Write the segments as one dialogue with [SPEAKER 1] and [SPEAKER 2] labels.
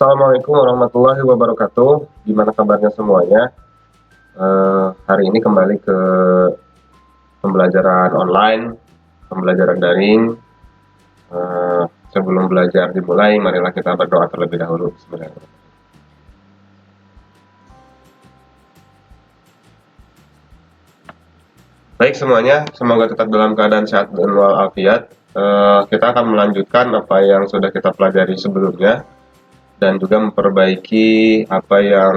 [SPEAKER 1] Assalamualaikum warahmatullahi wabarakatuh. Gimana kabarnya semuanya? Hari ini kembali ke pembelajaran online, pembelajaran daring. Sebelum belajar dimulai, marilah kita berdoa terlebih dahulu. Bismillahirrahmanirrahim. Baik semuanya, semoga tetap dalam keadaan sehat dan walafiat. Kita akan melanjutkan apa yang sudah kita pelajari sebelumnya dan juga memperbaiki apa yang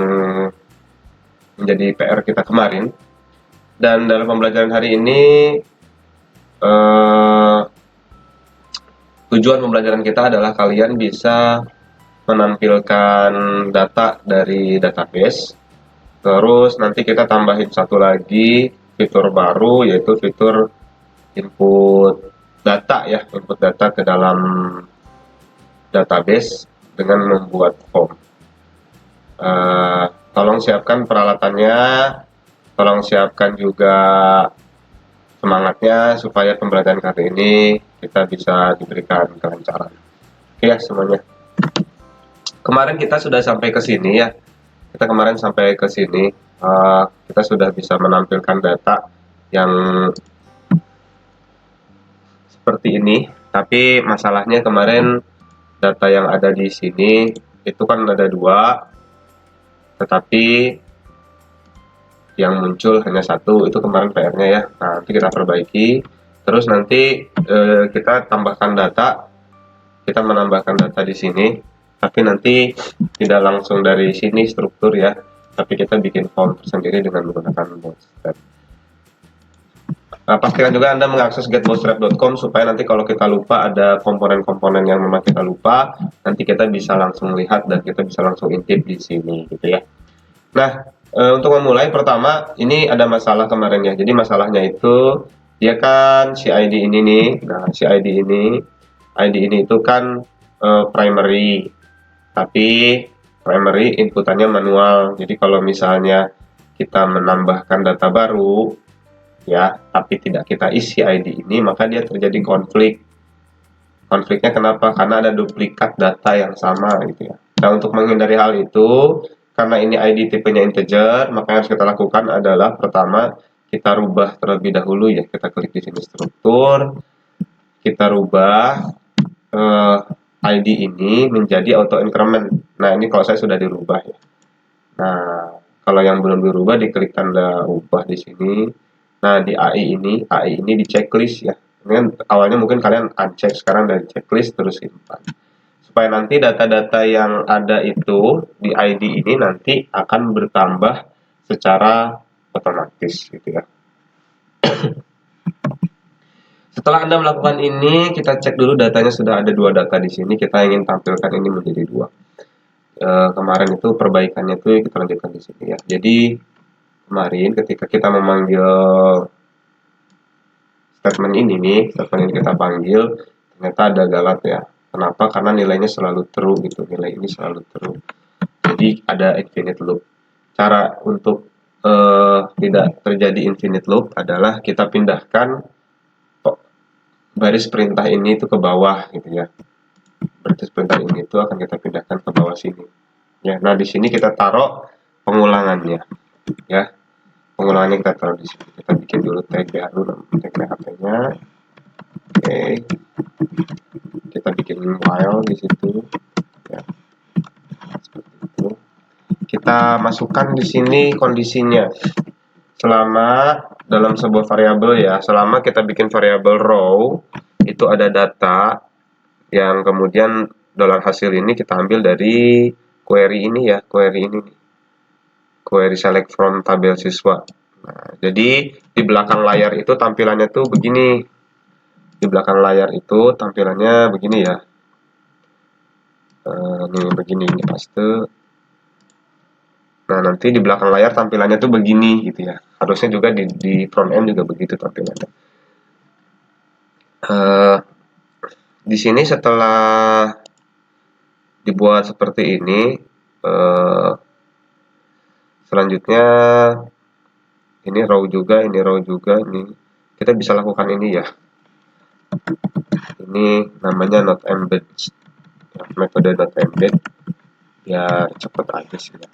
[SPEAKER 1] menjadi PR kita kemarin. Dan dalam pembelajaran hari ini tujuan pembelajaran kita adalah kalian bisa menampilkan data dari database. Terus nanti kita tambahin satu lagi fitur baru, yaitu fitur input data ya, input data ke dalam database dengan membuat form. Tolong siapkan peralatannya, tolong siapkan juga semangatnya supaya pembelajaran kali ini kita bisa diberikan kelancaran. Oke ya semuanya. Kemarin kita sudah sampai ke sini ya. Kita kemarin sampai ke sini, kita sudah bisa menampilkan data yang seperti ini. Tapi masalahnya kemarin data yang ada di sini itu kan ada dua, tetapi yang muncul hanya satu. Itu kemarin PR-nya ya. Nah, nanti kita perbaiki. Terus nanti kita tambahkan data, kita menambahkan data di sini. Tapi nanti tidak langsung dari sini struktur ya, tapi kita bikin form tersendiri dengan menggunakan bootstrap. Pastikan juga Anda mengakses getbootstrap.com supaya nanti kalau kita lupa ada komponen-komponen yang memang kita lupa, nanti kita bisa langsung lihat dan kita bisa langsung intip di sini gitu ya. Nah, untuk memulai pertama ini ada masalah kemarin ya. Jadi masalahnya itu dia kan si ID ini nih. Nah, si ID ini itu kan primary. Tapi primary inputannya manual. Jadi kalau misalnya kita menambahkan data baru ya, tapi tidak kita isi ID ini, maka dia terjadi konflik. Konfliknya kenapa? Karena ada duplikat data yang sama gitu ya. Nah, untuk menghindari hal itu, karena ini ID tipenya integer, maka yang harus kita lakukan adalah pertama kita rubah terlebih dahulu ya. Kita klik di sini struktur, kita rubah ID ini menjadi auto increment. Nah, ini kalau saya sudah dirubah ya. Nah, kalau yang belum dirubah diklik tanda ubah di sini. Nah, di AI ini di checklist ya. Ini kan awalnya mungkin kalian uncheck, sekarang dari checklist terus simpan. Supaya nanti data-data yang ada itu di ID ini nanti akan bertambah secara otomatis gitu ya. Setelah Anda melakukan ini, kita cek dulu datanya sudah ada dua data di sini. Kita ingin tampilkan ini menjadi dua. Kemarin itu perbaikannya itu kita lanjutkan di sini ya. Jadi kemarin ketika kita memanggil statement ini nih, statement yang kita panggil ternyata ada galat ya. Kenapa? Karena nilainya selalu true gitu. Nilai ini selalu true. Jadi ada infinite loop. Cara untuk tidak terjadi infinite loop adalah kita pindahkan baris perintah ini itu ke bawah gitu ya. Baris perintah ini itu akan kita pindahkan ke bawah sini. Ya, nah di sini kita taruh pengulangannya. Ya, pengulangannya kita taruh di sini. Kita bikin dulu tag baru, tag PHP-nya. Oke, kita bikin while di situ. Ya, seperti itu. Kita masukkan di sini kondisinya. Selama dalam sebuah variabel ya, selama kita bikin variabel row itu ada data yang kemudian dolar hasil ini kita ambil dari query ini ya, query ini nih. Query select from tabel siswa. Nah, jadi di belakang layar itu tampilannya tuh begini. Di belakang layar itu tampilannya begini ya. Nih begini, ini paste. Nah, nanti di belakang layar tampilannya tuh begini gitu ya. Harusnya juga di front end juga begitu tampilannya. Di sini setelah dibuat seperti ini, selanjutnya ini row juga, ini kita bisa lakukan ini ya. Ini namanya not embed, metode not embed. biar cepet aja sih ya.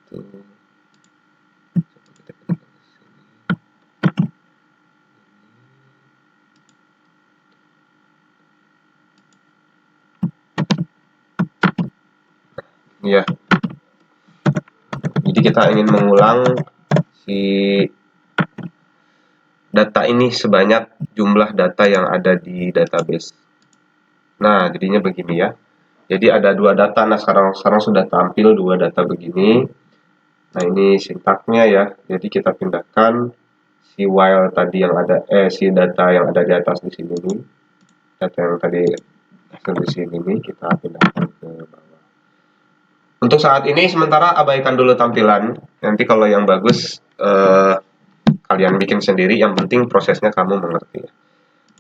[SPEAKER 1] Itu ya, jadi kita ingin mengulang si data ini sebanyak jumlah data yang ada di database. Nah, jadinya begini ya. Jadi ada dua data. Nah, sekarang sudah tampil dua data begini. Nah, ini sintaknya ya. Jadi kita pindahkan si while tadi yang ada si data yang ada di atas di sini nih. Data yang tadi hasil di sini nih kita pindahkan ke bawah. Untuk saat ini sementara abaikan dulu tampilan. Nanti kalau yang bagus kalian bikin sendiri, yang penting prosesnya kamu mengerti.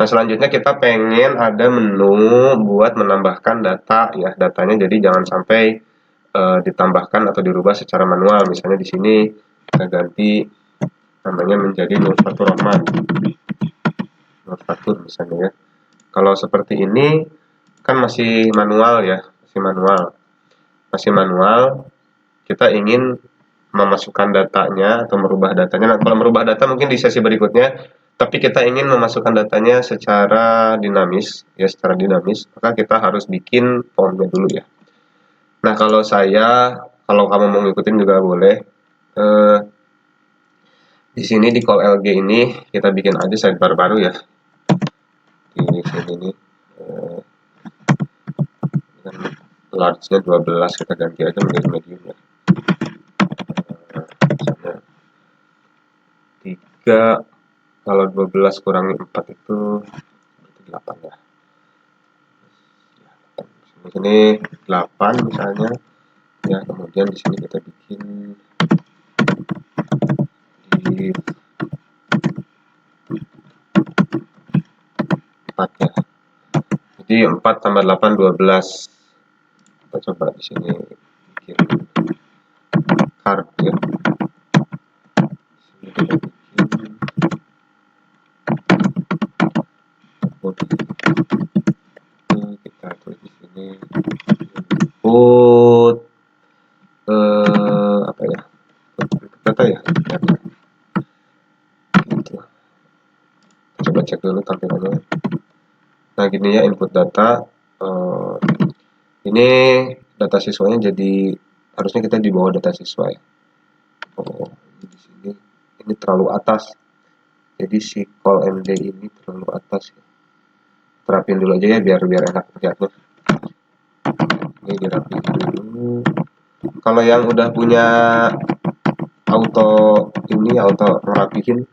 [SPEAKER 1] Nah, selanjutnya kita pengen ada menu buat menambahkan data ya, datanya jadi jangan sampai ditambahkan atau dirubah secara manual. Misalnya di sini kita ganti namanya menjadi Nurfatur Rahman. Nurfatur misalnya ya. Kalau seperti ini kan masih manual ya, masih manual. Kita ingin memasukkan datanya atau merubah datanya. Nah, kalau merubah data mungkin di sesi berikutnya, tapi kita ingin memasukkan datanya secara dinamis, ya secara dinamis, maka kita harus bikin formnya dulu ya. Nah, kalau kamu mau ngikutin juga boleh. Di sini di call LG ini kita bikin aja sidebar baru ya. Di sini nih, large-nya 12, kita ganti aja menjadi medium ya. Misalnya 3, kalau 12 kurangi 4 itu 8 ya. Di sini 8 misalnya ya, kemudian di sini kita bikin di 4 ya. Jadi 4 tambah 8 12. Kita coba di sini bikin card ya. Di sini kita tulis di sini input apa ya, data ya, gitu. Coba cek dulu tampilannya. Nah, gini ya input data. Ini data siswanya, jadi harusnya kita di bawah data siswa ya. Di sini ini terlalu atas. Jadi si call MD ini terlalu atas ya. Terapin dulu aja ya biar enak lihatnya. Ini dirapiin dulu. Kalau yang udah punya auto ngerapihin,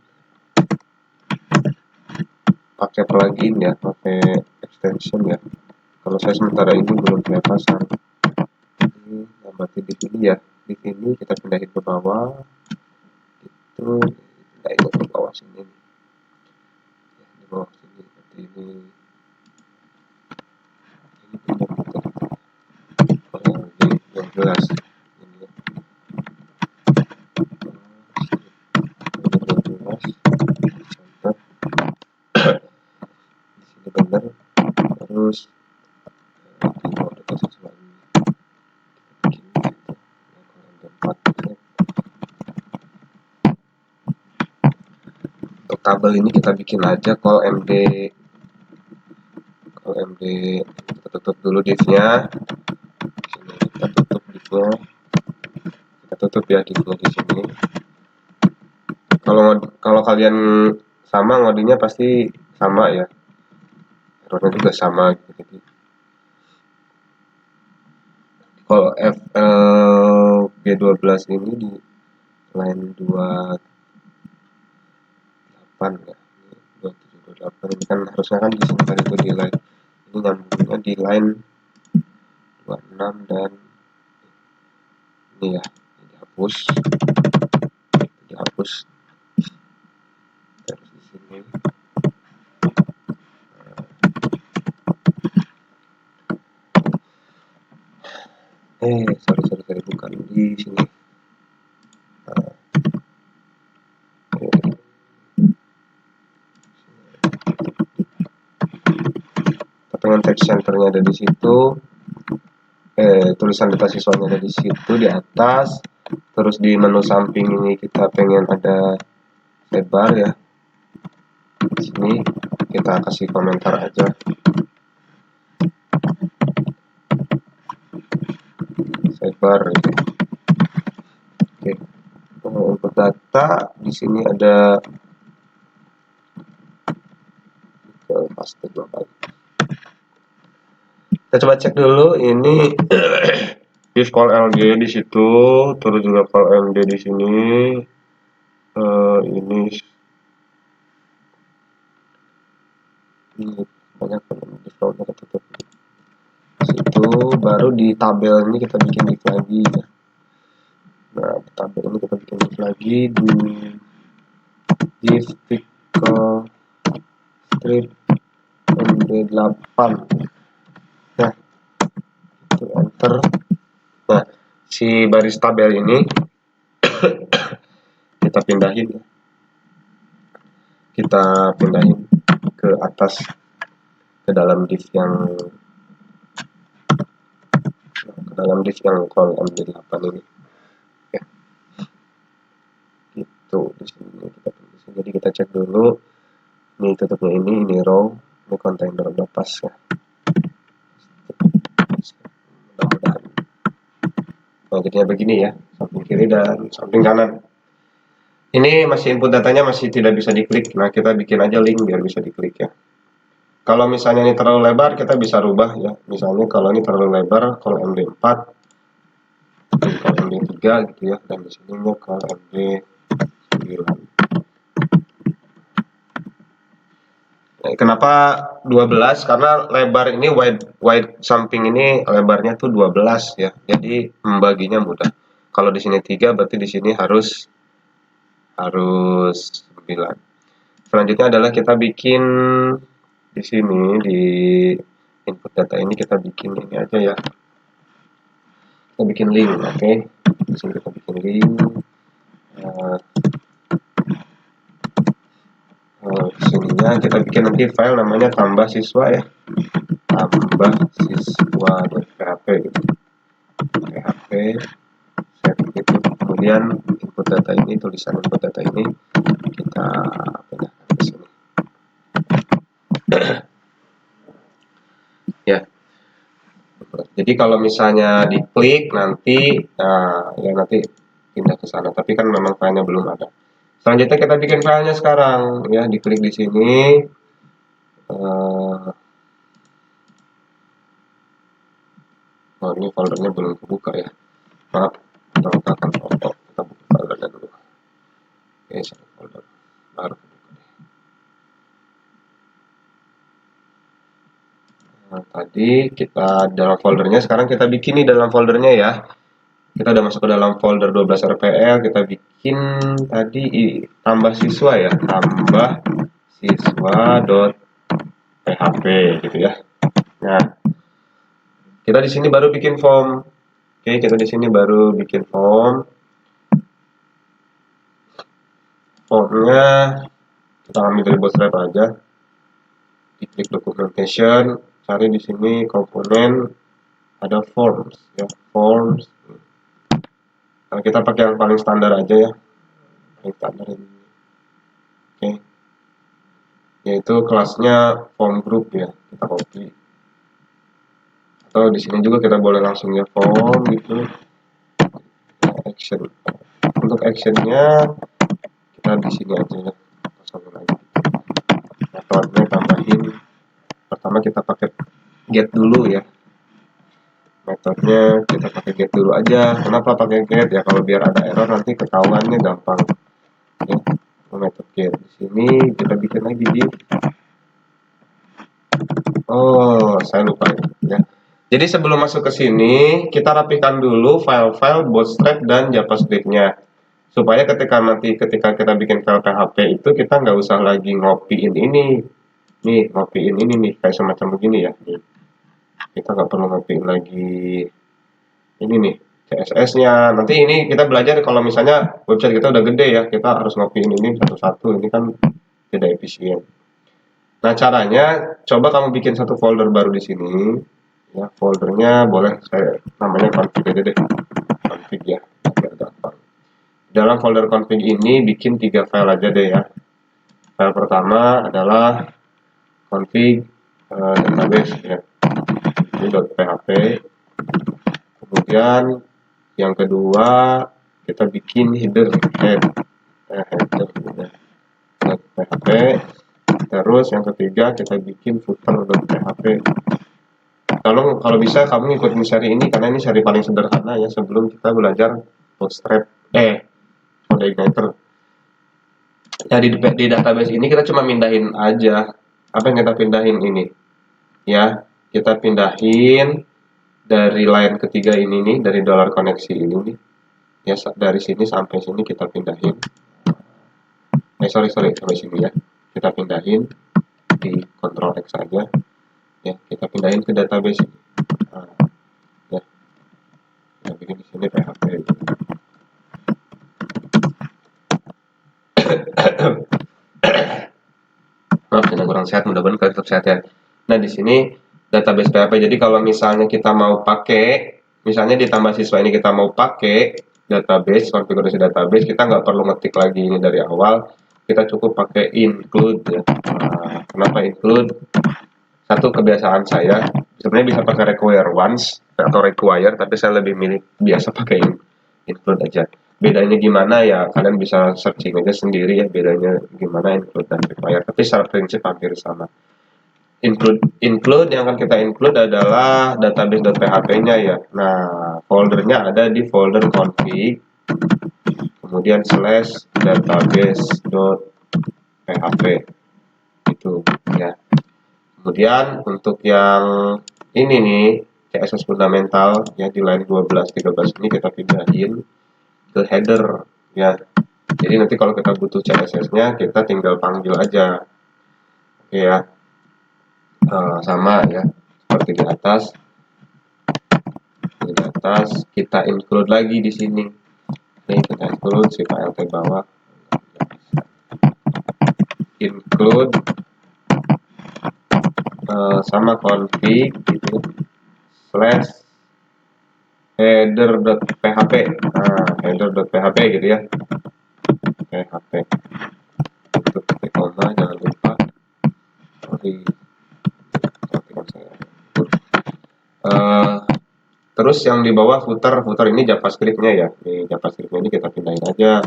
[SPEAKER 1] pakai plugin ya, pakai extension ya. Kalau saya sementara ini belum saya pasang. Ini berarti di sini ya, di sini kita pindahin ke bawah. Itu pindahin ke bawah sini. Ya, di bawah sini seperti ini. Ini yang jelas. Benar, terus untuk kabel ini kita bikin aja call MD, kita tutup dulu divnya, kita tutup divnya, kita tutup ya divnya di sini. Kalau kalian sama ngodenya pasti sama ya, errornya juga sama gitu. Jadi kalau FLG12 ini di line 28 ya, 2728 ini kan harusnya kan di sini tadi itu di line ini, nyambungnya di line 26 dan ini ya, dihapus terus di sini sorry bukan di sini. Kita page centernya ada di situ, tulisan data siswanya ada di situ di atas. Terus di menu samping ini kita pengen ada sidebar ya. Di sini kita kasih komentar aja. Sidebar gitu. Oke. Untuk data di sini ada paste dua kali. Kita coba cek dulu ini if call LG di situ, terus juga call MD di sini. Ini banyak defaultnya ketutup. Situ baru di tabel ini kita bikin div lagi ya. Nah, di tabel ini kita bikin div lagi di div pickle strip MD8. Nah, itu enter. Nah, si baris tabel ini kita pindahin ya. Kita pindahin ke atas, ke dalam div yang call MD8 ini ya. Gitu di sini kita tulis. Jadi kita cek dulu ini tutupnya, ini row, ini container udah pas ya. Mudah-mudahan. Nah, jadinya begini ya, samping kiri dan samping kanan. Ini masih input datanya masih tidak bisa diklik. Nah, kita bikin aja link biar bisa diklik ya. Kalau misalnya ini terlalu lebar, kita bisa rubah ya. Misalnya kalau ini terlalu lebar, kalau MD4, kalau MD3 gitu ya, dan di sininya kalau MD9. Nah, kenapa 12? Karena lebar ini wide samping ini lebarnya tuh 12 ya. Jadi membaginya mudah. Kalau di sini 3 berarti di sini harus 9. Selanjutnya adalah kita bikin di sini di input data ini kita bikin ini aja ya. Kita bikin link, oke. Di sini kita bikin link. Sininya kita bikin nanti file namanya tambah siswa ya. Tambah siswa.php gitu. PHP set gitu. Kemudian input data ini, tulisan input data ini kita pindahkan ke sini. Ya. Jadi kalau misalnya diklik nanti ya nanti pindah ke sana, tapi kan memang filenya belum ada. Selanjutnya kita bikin filenya sekarang ya, diklik di sini. Oh, ini foldernya belum kebuka ya. Maaf, kita akan foto. Kita buka foldernya dulu. Oke, satu folder baru kebuka. Nah, tadi kita dalam foldernya, sekarang kita bikin nih dalam foldernya ya. Kita udah masuk ke dalam folder 12 RPL, kita bikin tadi tambah siswa ya, tambah siswa.php gitu ya. Nah, kita di sini baru bikin form. Oke, kita di sini baru bikin form. Formnya kita ambil dari Bootstrap aja. Diklik documentation, cari di sini komponen ada forms ya, forms. Nah, kita pakai yang paling standar aja ya, paling standar ini. Oke, yaitu kelasnya form group ya, kita copy. Atau di sini juga kita boleh langsung ya form gitu. Action. Untuk actionnya kita di sini aja ya, sama lagi. Metodenya tambahin. Pertama kita pakai get dulu ya. Metodenya kita pakai get dulu aja. Kenapa pakai get ya? Kalau biar ada error nanti ketahuannya gampang. Ya, metode get di sini kita bikin lagi di. Oh, saya lupa ya. Jadi sebelum masuk ke sini, kita rapikan dulu file-file Bootstrap dan JavaScript-nya. Supaya ketika kita bikin file PHP itu kita nggak usah lagi ngopiin ini. Nih, ngopiin ini nih, kayak semacam begini ya. Nih. Kita nggak perlu ngopiin lagi ini nih, CSS-nya. Nanti ini kita belajar kalau misalnya website kita udah gede ya, kita harus ngopiin ini satu-satu. Ini kan tidak efisien. Nah, caranya coba kamu bikin satu folder baru di sini. Ya, foldernya boleh saya namanya config aja deh. Config ya, biar gampang. Dalam folder config ini bikin 3 file aja deh ya. File pertama adalah config database ya. Ini .php. Kemudian yang kedua kita bikin header header .php. Terus yang ketiga kita bikin footer.php. Kalau bisa kamu ngikutin seri ini karena ini seri paling sederhana ya sebelum kita belajar Bootstrap CodeIgniter. Nah, di database ini kita cuma mindahin aja. Apa yang kita pindahin ini? Ya, kita pindahin dari line ketiga ini nih, dari dollar koneksi ini nih. Ya, dari sini sampai sini kita pindahin. Sorry, sampai sini ya. Kita pindahin di Ctrl X saja. Ya, kita pindahin ke database. Nah, ya, kita bikin di sini PHP. Maaf, tidak kurang sehat, mudah-mudahan kalian tetap sehat ya. Nah, di sini database PHP. Jadi kalau misalnya kita mau pakai, misalnya di tambah siswa ini kita mau pakai database, konfigurasi database, kita nggak perlu ngetik lagi ini dari awal. Kita cukup pakai include ya. Nah, kenapa include? Satu kebiasaan saya, sebenarnya bisa pakai require once atau require, tapi saya lebih milih biasa pakai include aja. Bedanya gimana ya, kalian bisa searching aja sendiri ya, bedanya gimana include dan require, tapi secara prinsip hampir sama. Include yang akan kita include adalah database.php-nya ya. Nah, foldernya ada di folder config, kemudian slash database.php itu ya. Kemudian untuk yang ini nih, CSS fundamental ya di line 12-13 ini kita pindahin ke header ya. Jadi nanti kalau kita butuh CSS-nya kita tinggal panggil aja. Oke ya. Sama ya seperti di atas. Di atas kita include lagi di sini. Oke, kita include si PLT bawah. Include sama config gitu slash header.php. Nah, header.php gitu ya. PHP. Untuk titik koma jangan lupa. Terus yang di bawah footer ini JavaScript-nya ya. Di JavaScript-nya ini kita pindahin aja.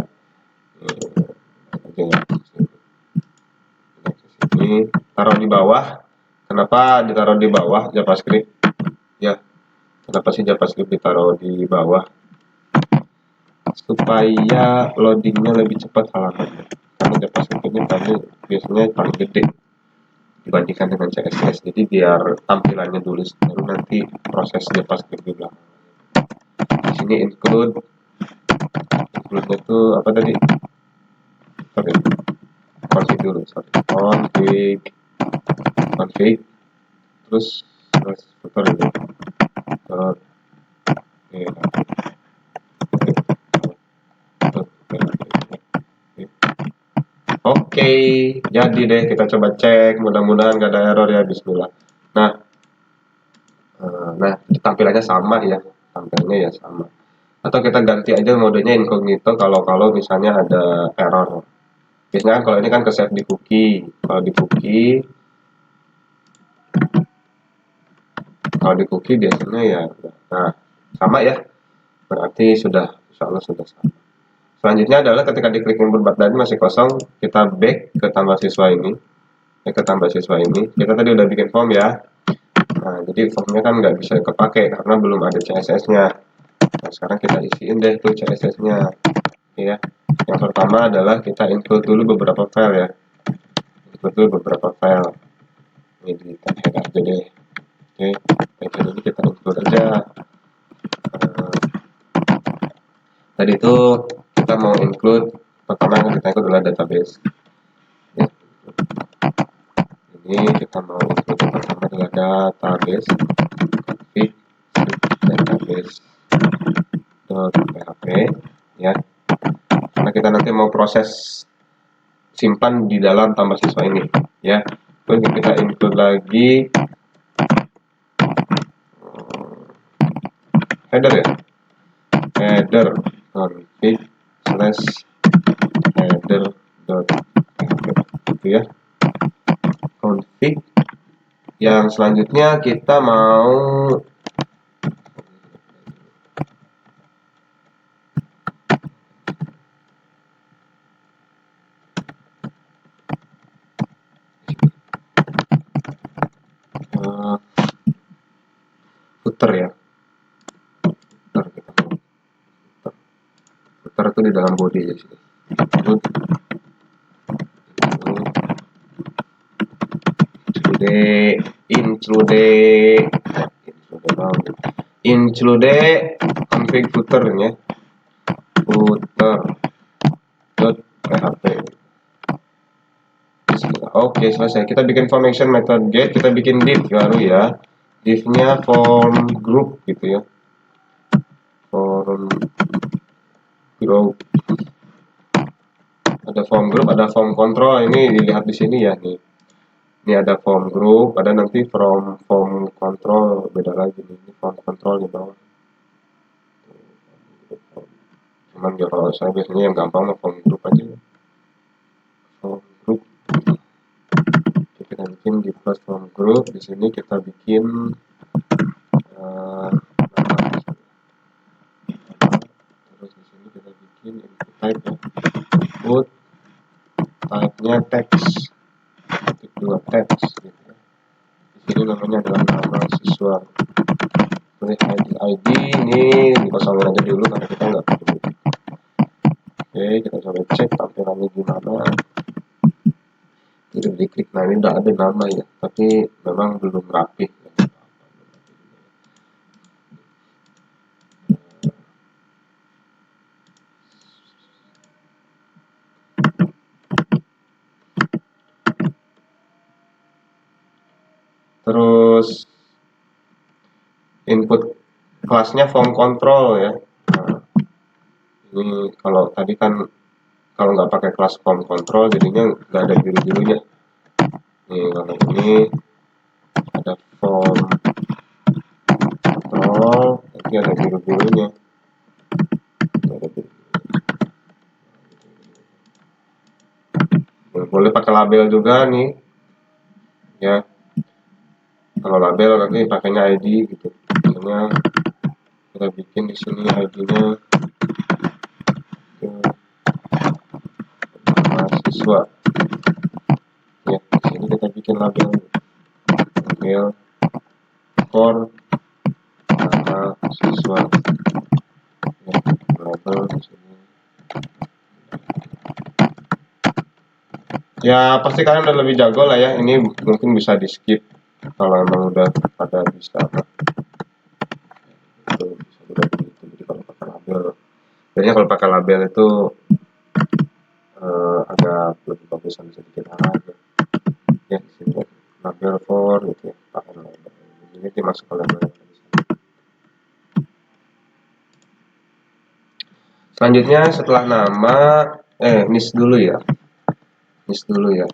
[SPEAKER 1] Ini taruh di bawah. Kenapa ditaruh di bawah JavaScript? Ya, kenapa sih JavaScript ditaruh di bawah? Supaya loadingnya lebih cepat halamannya. Karena JavaScript ini biasanya paling gede dibandingkan dengan CSS. Jadi biar tampilannya dulu, baru nanti proses JavaScript di belakang. Di sini include itu apa tadi? Sorry, config dulu. Config terus footer ini. Oke, jadi deh kita coba cek, mudah-mudahan gak ada error ya, bismillah. Nah, tampilannya sama ya, tampilannya ya sama. Atau kita ganti aja modenya incognito kalau misalnya ada error. Biasanya kan kalau ini kan ke save di cookie, kalau di cookie biasanya ya, nah sama ya, berarti sudah, insya Allah sudah sama. Selanjutnya adalah ketika diklik input tadi masih kosong, kita back ke tambah siswa ini. Kita tadi udah bikin form ya. Nah, jadi formnya kan nggak bisa kepake karena belum ada CSS-nya. Nah, sekarang kita isiin deh tuh CSS-nya. Ya. Yang pertama adalah kita include dulu beberapa file ya. Ini di header aja deh. Oke, header ini kita include aja. Tadi itu kita mau include, pertama yang kita include adalah database ya. Ini kita mau include yang pertama adalah database config database.php ya, karena kita nanti mau proses simpan di dalam tambah siswa ini ya. Terus kita include lagi header ya, header config slash header dot gitu ya, config. Yang selanjutnya kita mau footer ya, footer itu di dalam body ya sih. Include config footernya, footer dot php. Oke, selesai. Kita bikin formation method get, kita bikin div baru ya. Div-nya form group gitu ya. Form group. Ada form group, ada form control. Ini dilihat di sini ya nih. Ini ada form group, ada nanti form control, beda lagi nih. Ini form control di bawah. Cuman ya kalau saya biasanya yang gampang mah form group aja. Form group. Kita bikin di platform group. Di sini kita bikin terus di sini kita bikin input type ya. Input type-nya text. Ketik 2 text gitu ya. Di sini namanya adalah nama siswa. Boleh ID ini dikosongin aja dulu karena kita nggak perlu. Oke, kita coba cek tampilannya gimana. Jadi diklik, nah ini udah ada nama ya, tapi memang belum rapi. Terus input kelasnya form control ya. Nah, ini kalau tadi kan kalau nggak pakai kelas form control jadinya nggak ada biru-birunya. Nih kalau ini ada form control, tapi ada biru-birunya. Boleh pakai label juga nih, ya. Kalau label nanti pakainya ID gitu. Misalnya kita bikin di sini ID-nya mahasiswa. Ya, di sini kita bikin label for mahasiswa. Ya, label di sini. Ya pasti kalian udah lebih jago lah ya. Ini mungkin bisa di skip kalau emang udah pada bisa. Itu bisa udah begitu. Jadi kalau pakai label, biasanya kalau pakai label itu agak lebih bagusan sedikit aja. Ya di sini label for gitu ya, pakai label. Ini dimasuk ke label. Selanjutnya setelah nama, list dulu ya. List dulu ya.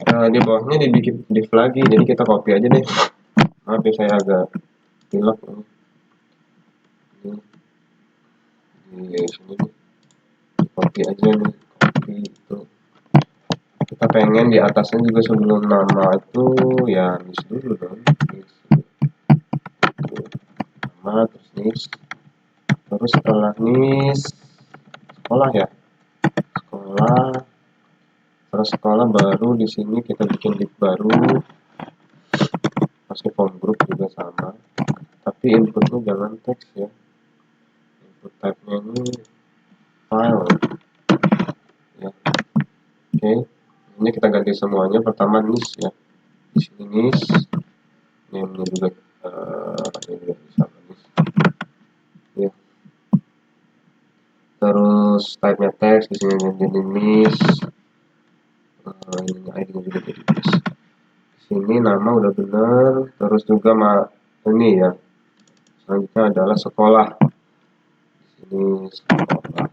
[SPEAKER 1] Di bawahnya dibikin div lagi, jadi kita copy aja deh. Maaf ya saya agak pilek ini. Di sini nih, di copy aja nih, copy itu. Kita pengen di atasnya juga sebelum nama itu ya list dulu dong. Nama terus list. Terus setelah list sekolah ya. Sekolah. Terus sekolah baru di sini kita bikin div baru. Masuk form group juga sama, tapi inputnya jangan teks ya, input type-nya ini file ya. Oke, ini kita ganti semuanya. Pertama nis ya, di sini nis, name-nya juga ini juga bisa nis ya. Terus type-nya teks, di sini jadi nis, ini ID-nya juga jadi nis. Sini nama udah benar. Terus juga ini ya, selanjutnya adalah sekolah. Ini sekolah,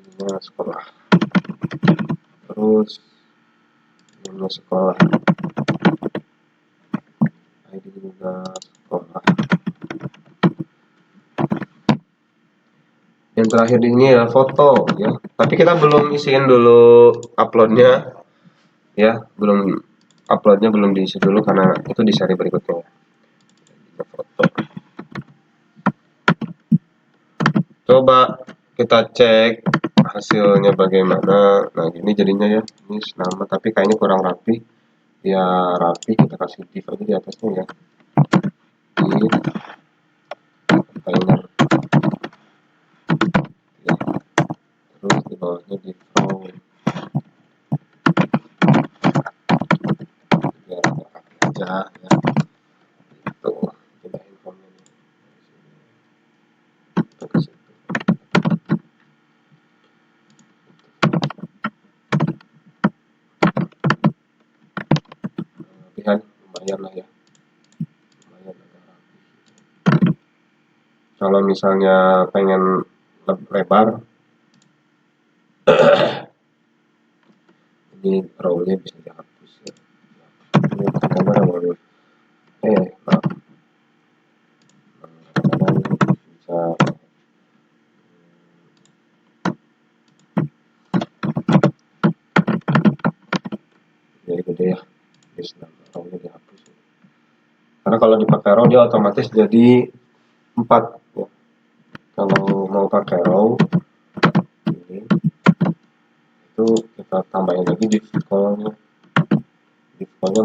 [SPEAKER 1] ini sekolah. terus nama sekolah, ID juga sekolah. Yang terakhir di sini adalah foto ya, tapi kita belum isiin dulu uploadnya ya, uploadnya belum diisi dulu karena itu di seri berikutnya. Foto. Coba kita cek hasilnya bagaimana. Nah ini jadinya ya, ini nama tapi kayaknya kurang rapi. Ya rapi, kita kasih div aja di atasnya ya, div container ya. Terus di bawahnya div row biar agak rapi aja ya. Itu pindahin formnya ke situ. Lihat lumayan lah ya, lumayan agak rapi. Kalau misalnya pengen lebar ini row-nya bisa dihapus ya. Ini gambar baru maaf, bisa jadi gede ya, bisa row-nya dihapus ya. Karena kalau dipakai row dia otomatis jadi 4 ya. Kalau mau pakai row ini itu kita tambahin lagi di call-nya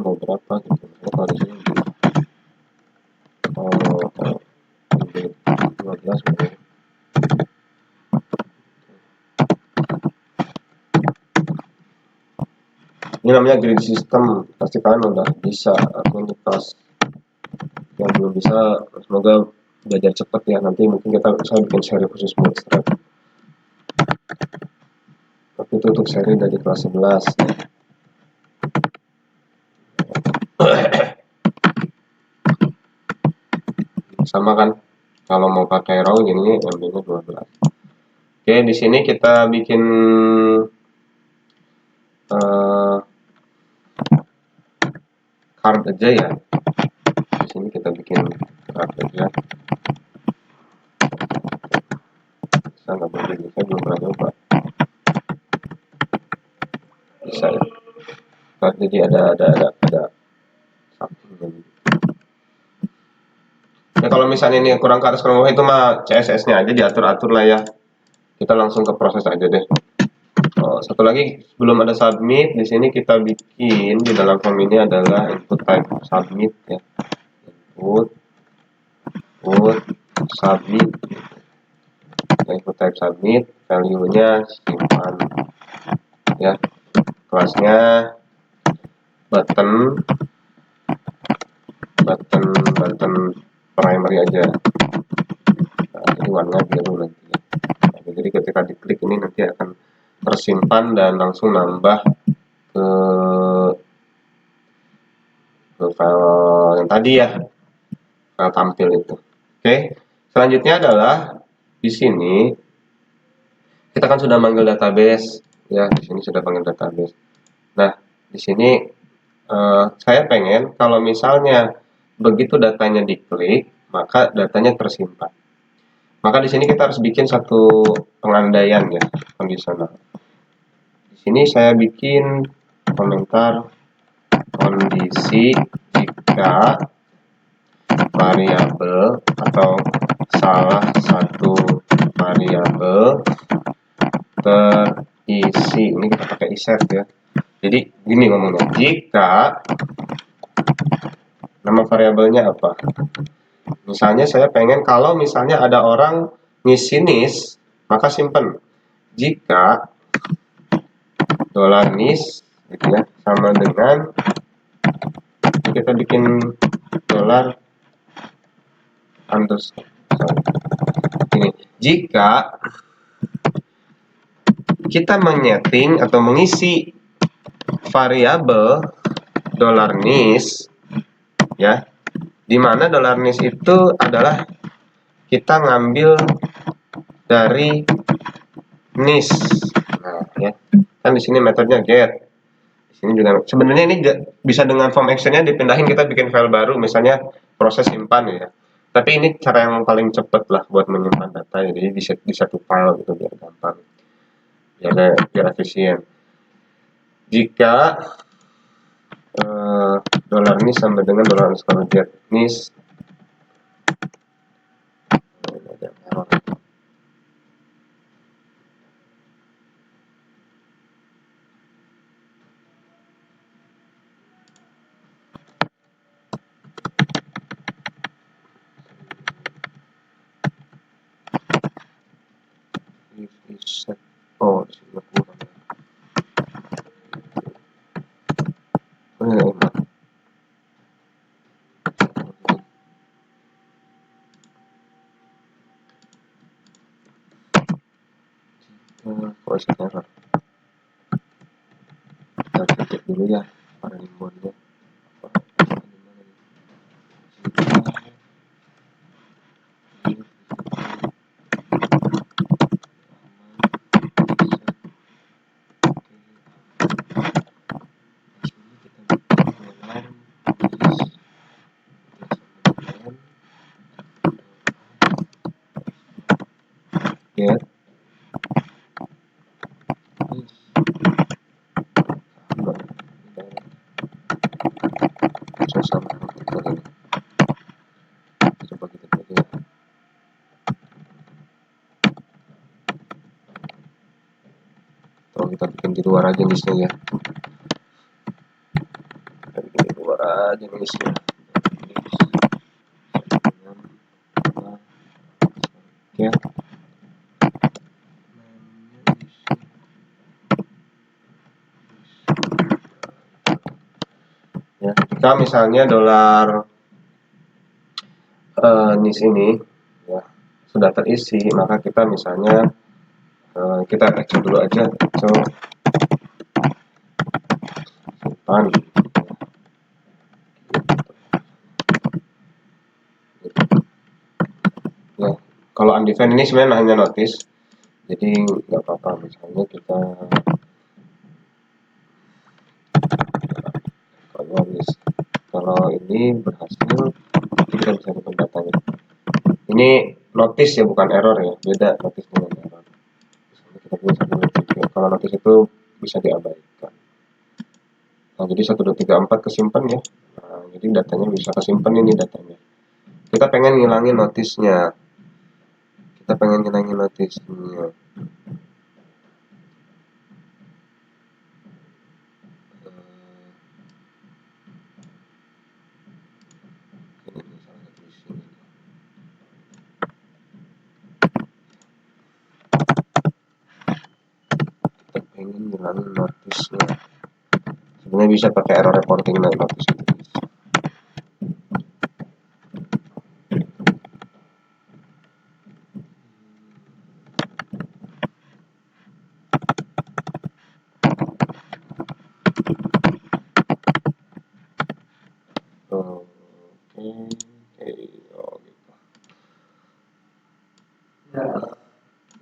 [SPEAKER 1] mau berapa gitu. Misalnya kalau di sini di 12 gitu. Ini namanya grid system, pasti kalian udah bisa atau ini pas yang belum bisa semoga belajar cepat ya, nanti mungkin saya bikin seri khusus bootstrap, tapi itu untuk seri dari kelas 11 ya. Sama kan kalau mau pakai row gini MB-nya 12. Oke, di sini kita bikin card aja ya. Di sini kita bikin card aja. Bisa nggak begini? Saya belum pernah coba. Bisa ya. Nah, jadi ada samping. Ya kalau misalnya ini kurang ke atas kurang bawah itu mah CSS-nya aja diatur-atur lah ya. Kita langsung ke proses aja deh. Satu lagi sebelum ada submit, di sini kita bikin di dalam form ini adalah input type submit ya. Input submit. Input type submit, value-nya simpan ya. Kelasnya button primary aja. Nah, jadi warna biru nanti ya. Nah, jadi ketika diklik ini nanti akan tersimpan dan langsung nambah ke file yang tadi ya, file tampil itu. Oke, selanjutnya adalah di sini kita kan sudah manggil database ya, di sini sudah panggil database. Nah, di sini saya pengen kalau misalnya begitu datanya diklik, maka datanya tersimpan. Maka di sini kita harus bikin satu pengandaian ya, kondisional. Di sini saya bikin komentar kondisi jika variabel atau salah satu variabel terisi. Ini kita pakai iset ya. Jadi gini ngomongnya, jika nama variabelnya apa? Misalnya saya pengen kalau misalnya ada orang ngisi nis, maka simpen. Jika $nis gitu ya sama dengan kita bikin $ underscore ini. Jika kita menyeting atau mengisi variabel $nis ya, dimana $nis itu adalah kita ngambil dari nis. Nah ya, Kan di sini metodenya get. Di sini juga sebenarnya ini bisa dengan form actionnya dipindahin, kita bikin file baru, misalnya proses simpan ya. Tapi ini cara yang paling cepat lah buat menyimpan data, jadi di satu file gitu biar gampang, biar efisien. Jika dolar ini sama dengan dolar underscore get nis, oh di sini kurang. Voice error. Kita ketik dulu ya pada limbolnya. Get sama coba kita pakai ya. Atau kita bikin di luar aja listnya ya, kita bikin di luar aja listnya. Ya, ya jika misalnya dolar nis ini ya sudah terisi, maka kita misalnya kita baca dulu aja, simpan ya. Kalau undefined ini sebenarnya hanya notice, jadi nggak apa-apa. Misalnya kita kalau ini berhasil, kita bisa dapat datanya. Ini notice ya, bukan error ya, beda notice dengan error. Kita pilih 1, 2, 3. Kalau notice itu bisa diabaikan. Nah, jadi 1, 2, 3, 4 kesimpan ya. Nah, jadi datanya bisa kesimpan ini datanya. Kita pengen ngilangin notisnya. Kita pengen ngilangin notisnya. Kita pengen ngilangin notisnya. Sebenarnya bisa pakai error reporting dan notice itu.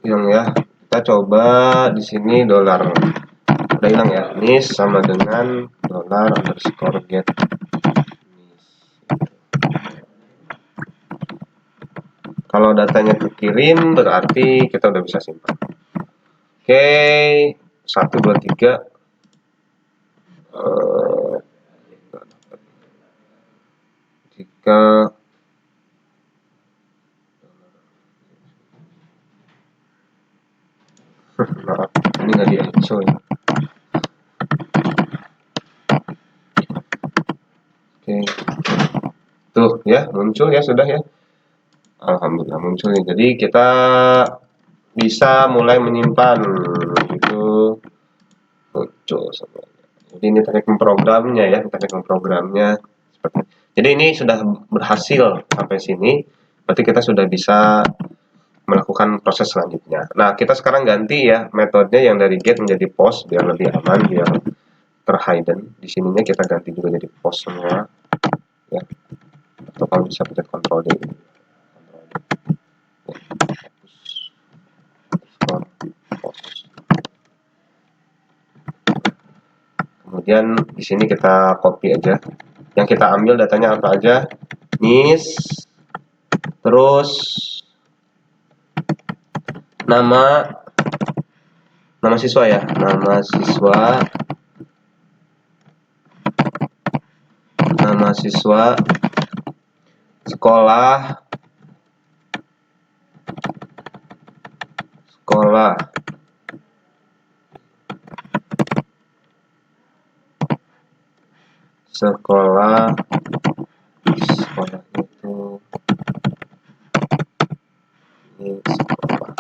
[SPEAKER 1] Hilang ya. Kita coba di sini dolar udah hilang ya. Nis sama dengan dolar underscore get. Kalau datanya kekirim berarti kita udah bisa simpan. Oke, 1, 2, 3. Jika maaf, ini nggak di-show ya. Oke, tuh ya muncul ya, sudah ya. Alhamdulillah muncul nih. Jadi kita bisa mulai menyimpan itu muncul semuanya. Jadi ini teknik memprogramnya ya, teknik memprogramnya seperti. Jadi ini sudah berhasil sampai sini, berarti kita sudah bisa melakukan proses selanjutnya. Nah, kita sekarang ganti ya metodenya yang dari get menjadi post biar lebih aman, biar terhidden. Di sininya kita ganti juga jadi post semua ya. Atau kalau bisa pencet Ctrl D. Kemudian di sini kita copy aja. Yang kita ambil datanya apa aja? NIS, terus nama siswa ya, nama siswa, sekolah, sekolah itu ini sekolah.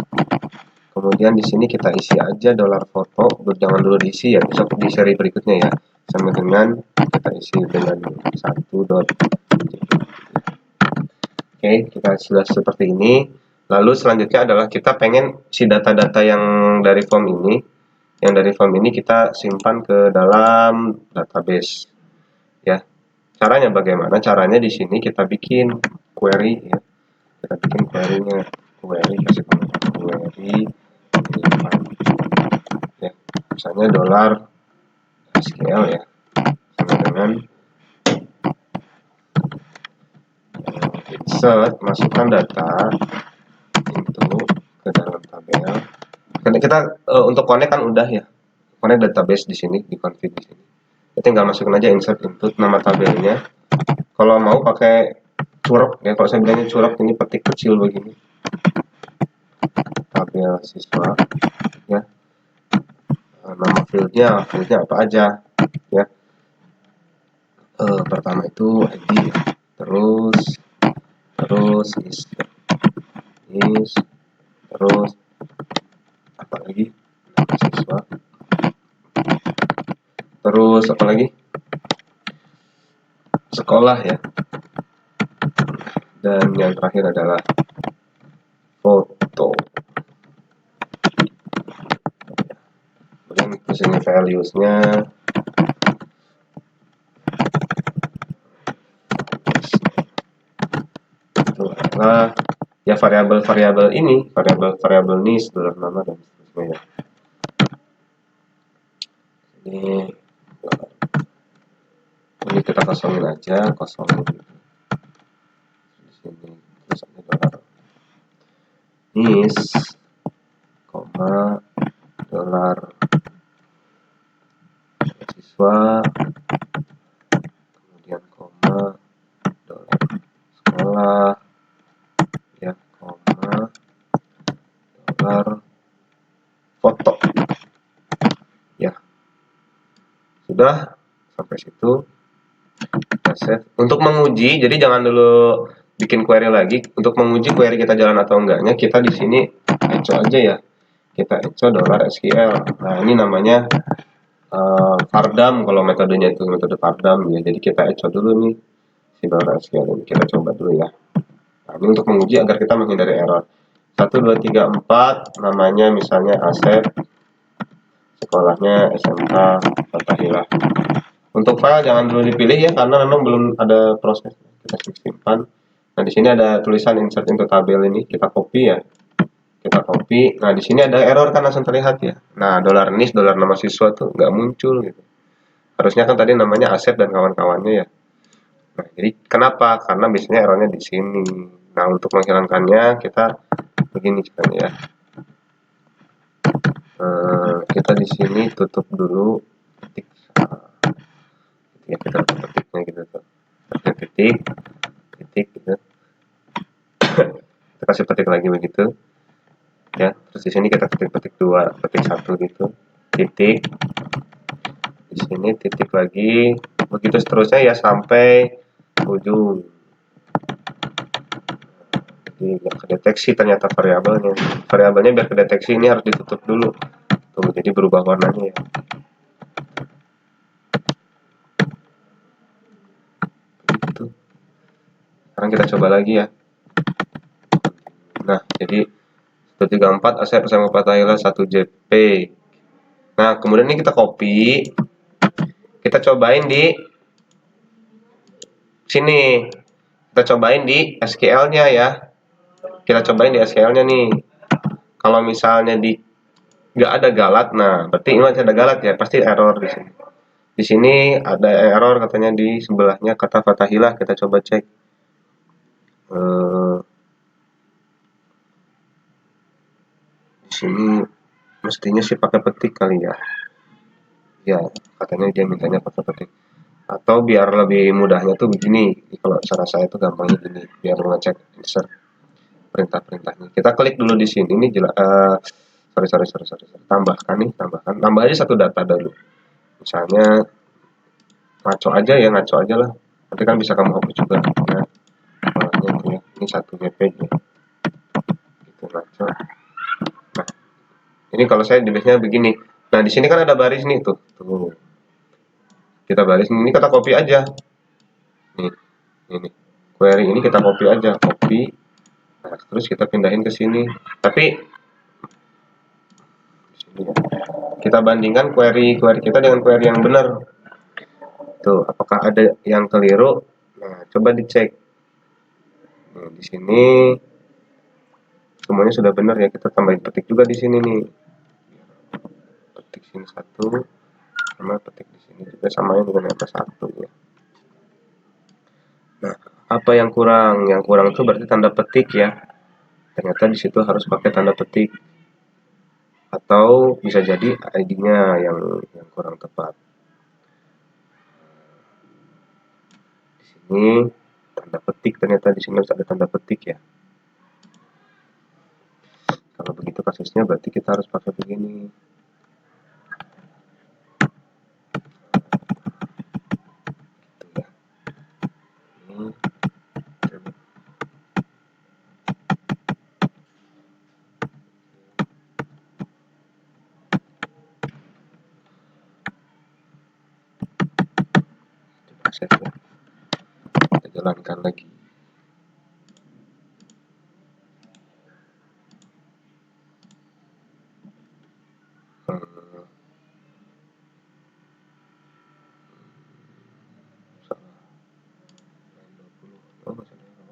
[SPEAKER 1] Kemudian di sini kita isi aja dolar foto, jangan dulu diisi ya, besok di seri berikutnya ya, sama dengan kita isi dengan 1.jpg. Oke, kita sudah seperti ini. Lalu selanjutnya adalah kita pengen si data-data yang dari form ini, kita simpan ke dalam database. Ya, caranya bagaimana? Caranya di sini kita bikin query ya. Kita bikin query-nya, kasih query ya, misalnya dolar SQL ya, sama dengan insert, masukkan data into ke dalam tabel. Karena kita untuk connect kan udah ya, connect database di sini, di config di sini. Kita tinggal masukin aja insert input nama tabelnya. Kalau mau pakai curug ya, kalau saya bilangnya curug, ini petik kecil begini, tabel siswa ya. Nama fieldnya apa aja ya. Pertama itu ID ya. terus is terus apa lagi, nama siswa, terus apa lagi, sekolah ya, dan yang terakhir adalah foto. Kemudian di sini values-nya itu adalah ya variabel ini, variabel NIS, dolar nama dan seterusnya ya. Ini kita kosongin aja, kosongin di sini, tulisannya dolar NIS, koma dolar siswa, kemudian koma dolar sekolah ya, koma dolar foto ya. Sudah sampai situ kita save. Untuk menguji, jadi jangan dulu bikin query lagi. Untuk menguji query kita jalan atau enggaknya, kita di sini echo aja ya, kita echo dolar SQL. Nah, ini namanya Pardam, kalau metodenya itu metode Pardam ya. Jadi kita echo dulu nih si dolar SQL ini, kita coba dulu ya. Nah, ini untuk menguji agar kita menghindari error. 1, 2, 3, 4, namanya misalnya Asep, sekolahnya SMK Fathahillah. Untuk file jangan dulu dipilih ya, karena memang belum ada proses. Kita simpan. Nah, di sini ada tulisan insert into tabel ini, kita copy ya. Kita copy. Nah, di sini ada error kan langsung terlihat ya. Nah, dolar NIS, dolar nama siswa tuh nggak muncul gitu. Harusnya kan tadi namanya Asep dan kawan-kawannya ya. Nah, jadi kenapa? Karena biasanya errornya di sini. Nah, untuk menghilangkannya kita begini caranya ya. Kita di sini tutup dulu titik ya, kita tutup titiknya gitu tuh, titik gitu. Kita kasih petik lagi begitu ya, terus di sini kita petik 2, petik 1 gitu, titik di sini, titik lagi, begitu seterusnya ya sampai ujung. Jadi nggak kedeteksi ternyata variabelnya biar kedeteksi ini harus ditutup dulu tuh, jadi berubah warnanya ya. Begitu. Sekarang kita coba lagi ya. Nah, jadi 134 Asep bersama Fathahillah 1 JP. Nah, kemudian ini kita copy, kita cobain di sini, kita cobain di SQL-nya ya. Kita cobain di SQL-nya nih. Kalau misalnya di nggak ada galat, nah berarti ini masih ada galat ya, pasti error di sini. Di sini ada error katanya di sebelahnya kata Fathahilah. Kita coba cek. Di sini mestinya sih pakai petik kali ya. Ya, katanya dia mintanya pakai petik. Atau biar lebih mudahnya tuh begini. Kalau cara saya tuh gampangnya gini, biar ngecek insert perintah-perintahnya. Kita klik dulu di sini nih, sorry. Tambahkan nih, tambah aja satu data dulu. Misalnya ngaco aja lah. Nanti kan bisa kamu hapus juga. Ya, awalnya itu ya. Ini satu JPG. Itu ngaco. Nah, ini kalau saya di base-nya begini. Nah, di sini kan ada baris nih tuh. Tuh. Kita baris ini kita copy aja. Nih, ini. Query ini kita copy aja, copy. Nah, terus kita pindahin ke sini. Tapi sini ya. Kita bandingkan query kita dengan query yang benar. Tuh, apakah ada yang keliru? Nah, coba dicek. Nah, di sini semuanya sudah benar ya. Kita tambahin petik juga di sini nih. Petik sini satu, sama petik di sini juga samain dengan yang satu ya. Nah, apa yang kurang? Yang kurang itu berarti tanda petik ya. Ternyata di situ harus pakai tanda petik. Atau bisa jadi ID-nya yang kurang tepat. Di sini tanda petik, ternyata di sini harus ada tanda petik ya. Kalau begitu kasusnya berarti kita harus pakai begini. Gitu ya. Ini coba save ya. Kita jalankan lagi.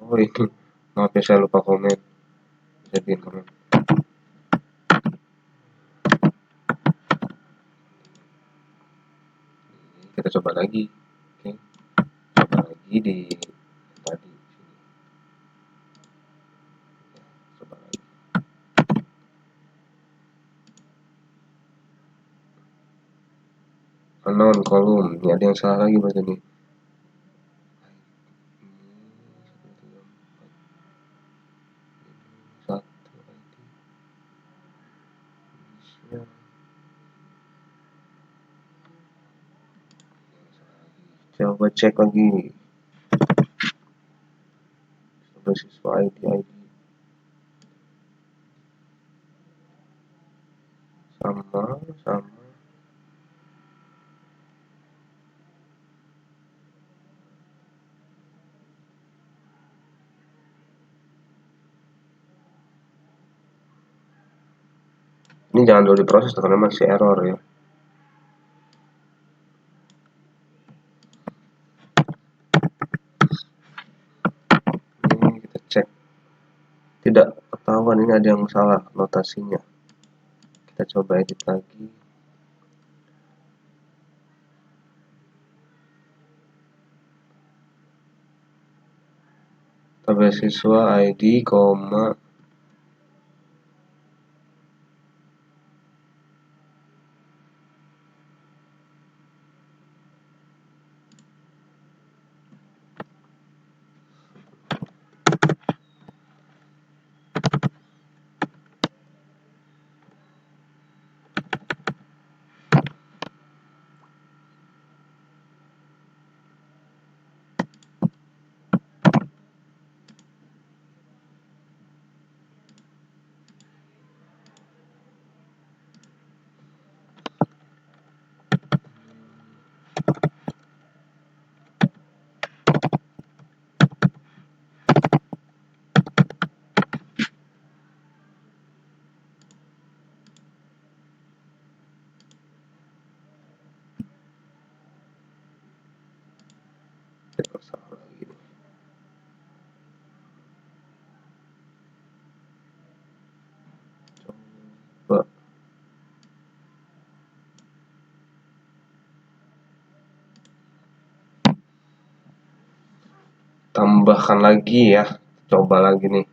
[SPEAKER 1] Oh ini, maaf ya saya lupa komen. Jadiin komen. Kita coba lagi. Oke. Coba lagi di tadi. Coba lagi. Unknown kolom. Ini ada yang salah lagi berarti nih. Coba cek lagi. Coba siswa ID. Sama. Ini jangan dulu diproses karena masih error ya. Ini kita cek. Tidak ketahuan, ini ada yang salah notasinya. Kita coba edit lagi. Tabel siswa ID, koma. Kita salah lagi. Coba. tambahkan lagi ya, coba lagi nih.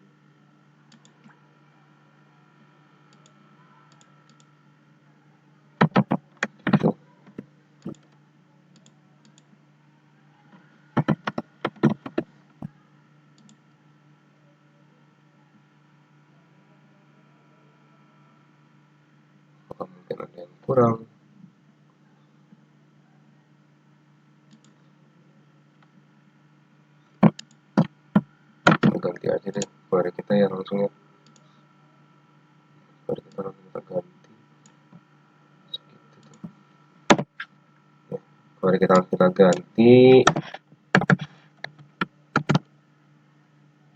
[SPEAKER 1] Mungkin ada yang kurang. Ganti aja deh query kita ya langsung ya. Query kita langsung kita ganti. Ya, query kita langsung kita ganti.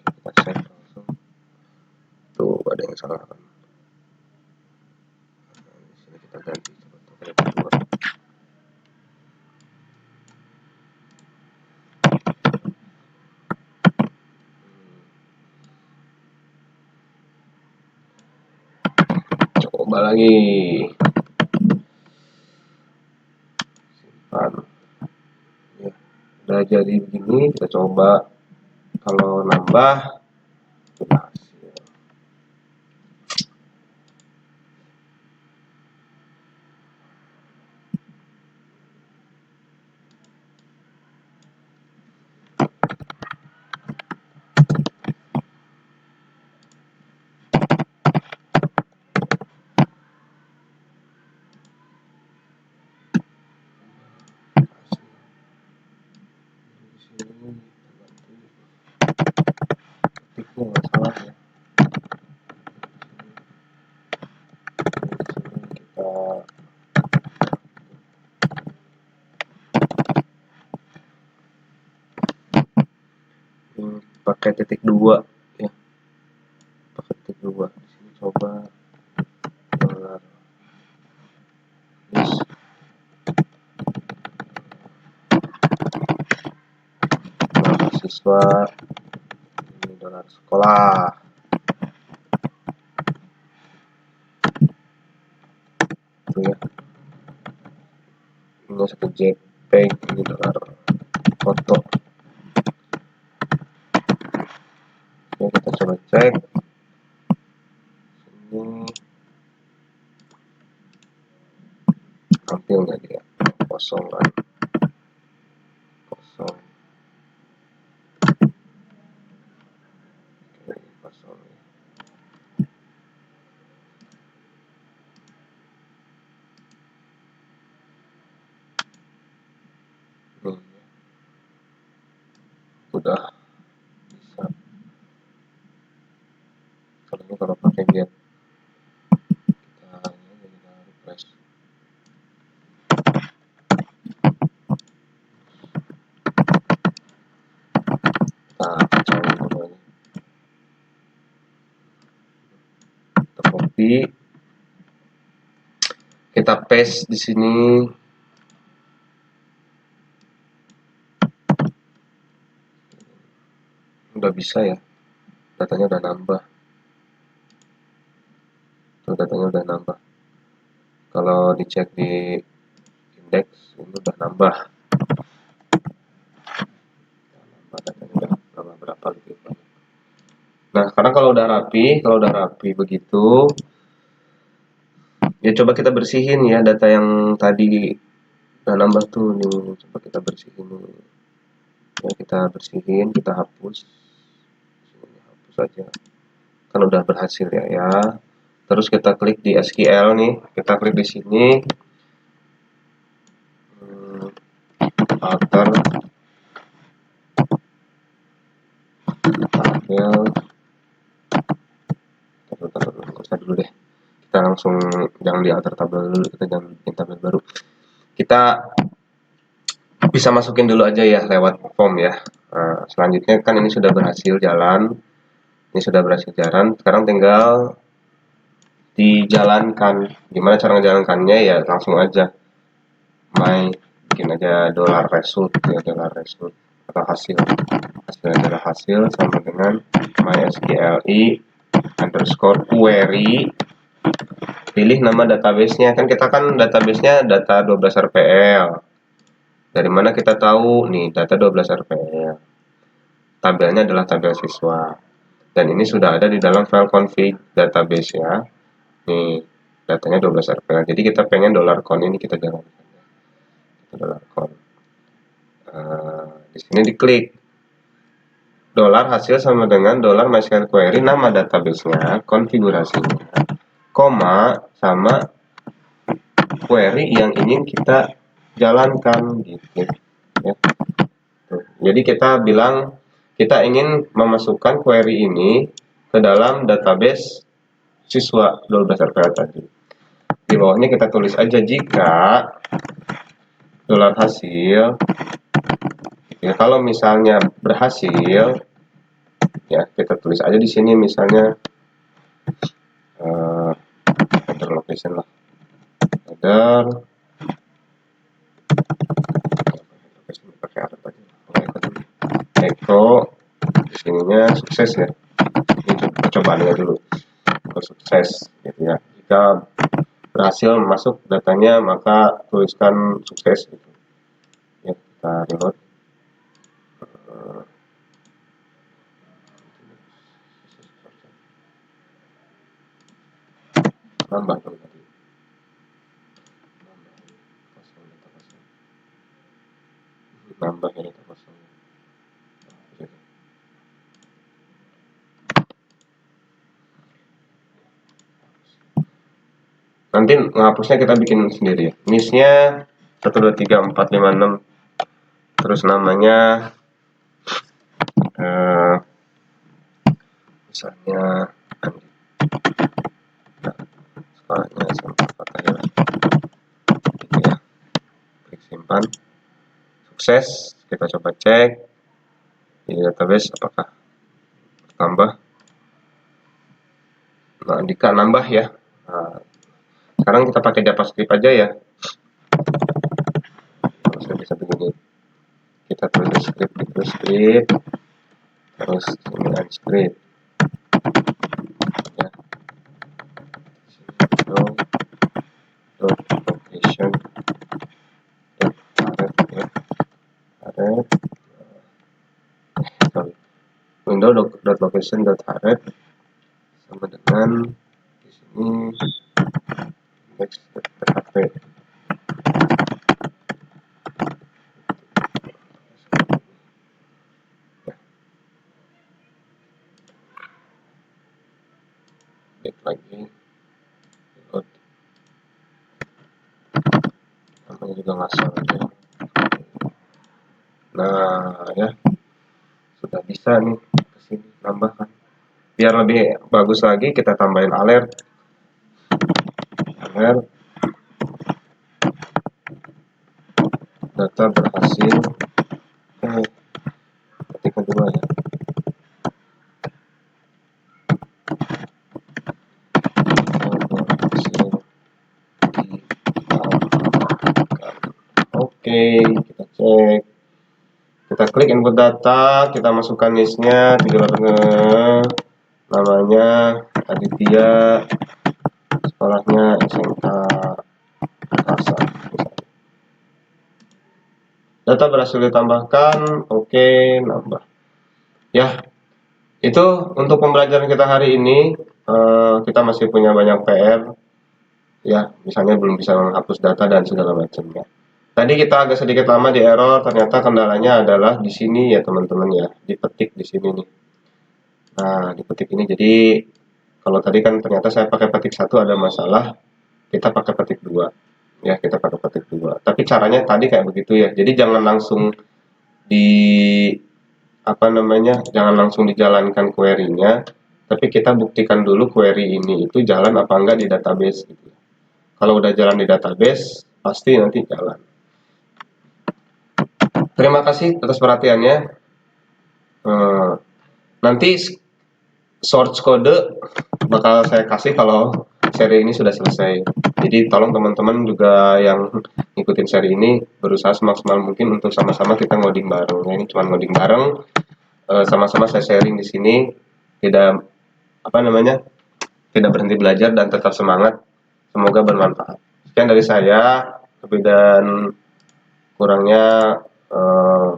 [SPEAKER 1] Kita save langsung. Tuh ada yang salah kan. Di sini kita ganti coba kedua. Coba lagi. Simpan. Ya, udah jadi begini, kita coba. Kalau nambah, sudah hasil. Ketiknya nggak salah ya. Pakai titik 2 ya, pakai titik 2 di sini coba dolar list mahasiswa, ini dolar sekolah, itu ya, ini satu JPEG, ini dolar foto. Oke, kita coba cek ini tampil nggak dia, kosong kan, kosong. Oke, kosong. Nih, udah bisa. Kalau pakai get kita ini kita refresh. Kita kacau dulu aja. Kita copy, kita paste di sini. Udah bisa ya, datanya udah nambah. Tuh datanya udah nambah. Kalau dicek di indeks ini udah nambah. Datanya udah berapa gitu. Nah, sekarang kalau udah rapi begitu, ya coba kita bersihin ya data yang tadi udah nambah tuh nih. Coba kita bersihin nih. Ya, kita bersihin, kita hapus. Hapus aja. Kan udah berhasil ya. Terus kita klik di SQL nih, kita klik di sini. Alter tabel. Kita dulu deh. Kita langsung jangan di alter tabel dulu, kita jangan bikin tabel baru. Kita bisa masukin dulu aja ya lewat form ya. Nah, selanjutnya kan ini sudah berhasil jalan. Ini sudah berhasil jalan. Sekarang tinggal dijalankan. Gimana cara menjalankannya ya langsung aja. Bikin aja dollar result ya, dollar result atau hasilnya adalah hasil sama dengan mysqli underscore query, pilih nama databasenya. Kan kita databasenya data 12 RPL. Dari mana kita tahu nih data 12 RPL? tabelnya adalah tabel siswa. Dan ini sudah ada di dalam file config database ya. Nih, datanya 12 RPL. Jadi kita pengen $con ini kita jalankan. $con. Di sini diklik. Dolar hasil sama dengan $MySQL query, nama database-nya, konfigurasinya, koma, sama query yang ingin kita jalankan gitu ya. Jadi kita bilang kita ingin memasukkan query ini ke dalam database siswa 12 RPL tadi. Di bawahnya kita tulis aja jika dolar hasil ya, kalau misalnya berhasil ya kita tulis aja di sini misalnya header location lah, header pakai apa tadi, echo di sininya sukses ya. Ini percobaannya dulu, sukses gitu ya. Jika berhasil masuk datanya maka tuliskan sukses gitu ya. Kita reload. Nambah dong tadi, nambah ini kosong. Nanti menghapusnya kita bikin sendiri ya. Misnya 1 2 3 4 5 6, terus namanya misalnya sekolahnya SMP Fatahillah gitu ya. Klik simpan, sukses. Kita coba cek di database apakah tambah. Nah, Andika nambah ya. Nah, sekarang kita pakai JavaScript aja ya. Saya bisa begini, kita tulis script itu script, terus ini unscript ya. Location ya, window.location.href sama dengan di sini index.php. Klik lagi, load, namanya juga ngasal aja. Nah ya, sudah bisa nih kesini tambahkan. Biar lebih bagus lagi kita tambahin alert data berhasil, ketikkan dulu ya. Oke, kita cek, kita klik input data, kita masukkan listnya 300, namanya Aditya, sekolahnya SMK Rasa. Data berhasil ditambahkan, oke, nambah ya. Itu untuk pembelajaran kita hari ini. Kita masih punya banyak PR ya, misalnya belum bisa menghapus data dan segala macamnya. Tadi kita agak sedikit lama di error, ternyata kendalanya adalah di sini ya teman-teman ya, dipetik di sini nih. Nah, dipetik ini, jadi kalau tadi kan ternyata saya pakai petik 1 ada masalah, kita pakai petik 2. Ya, kita pakai petik 2. Tapi caranya tadi kayak begitu ya. Jadi jangan langsung jangan langsung dijalankan query-nya, tapi kita buktikan dulu query ini itu jalan apa enggak di database gitu. Kalau udah jalan di database, pasti nanti jalan. Terima kasih atas perhatiannya. Nanti source kode bakal saya kasih kalau seri ini sudah selesai. Jadi tolong teman-teman juga yang ngikutin seri ini berusaha semaksimal mungkin untuk sama-sama kita ngoding bareng. Ini cuma ngoding bareng, sama-sama saya sharing di sini, tidak tidak berhenti belajar dan tetap semangat. Semoga bermanfaat. Sekian dari saya, lebih dan kurangnya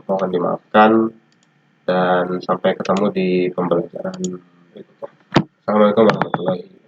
[SPEAKER 1] mohon dimaafkan. dan sampai ketemu di pembelajaran berikutnya. Assalamualaikum warahmatullahi wabarakatuh.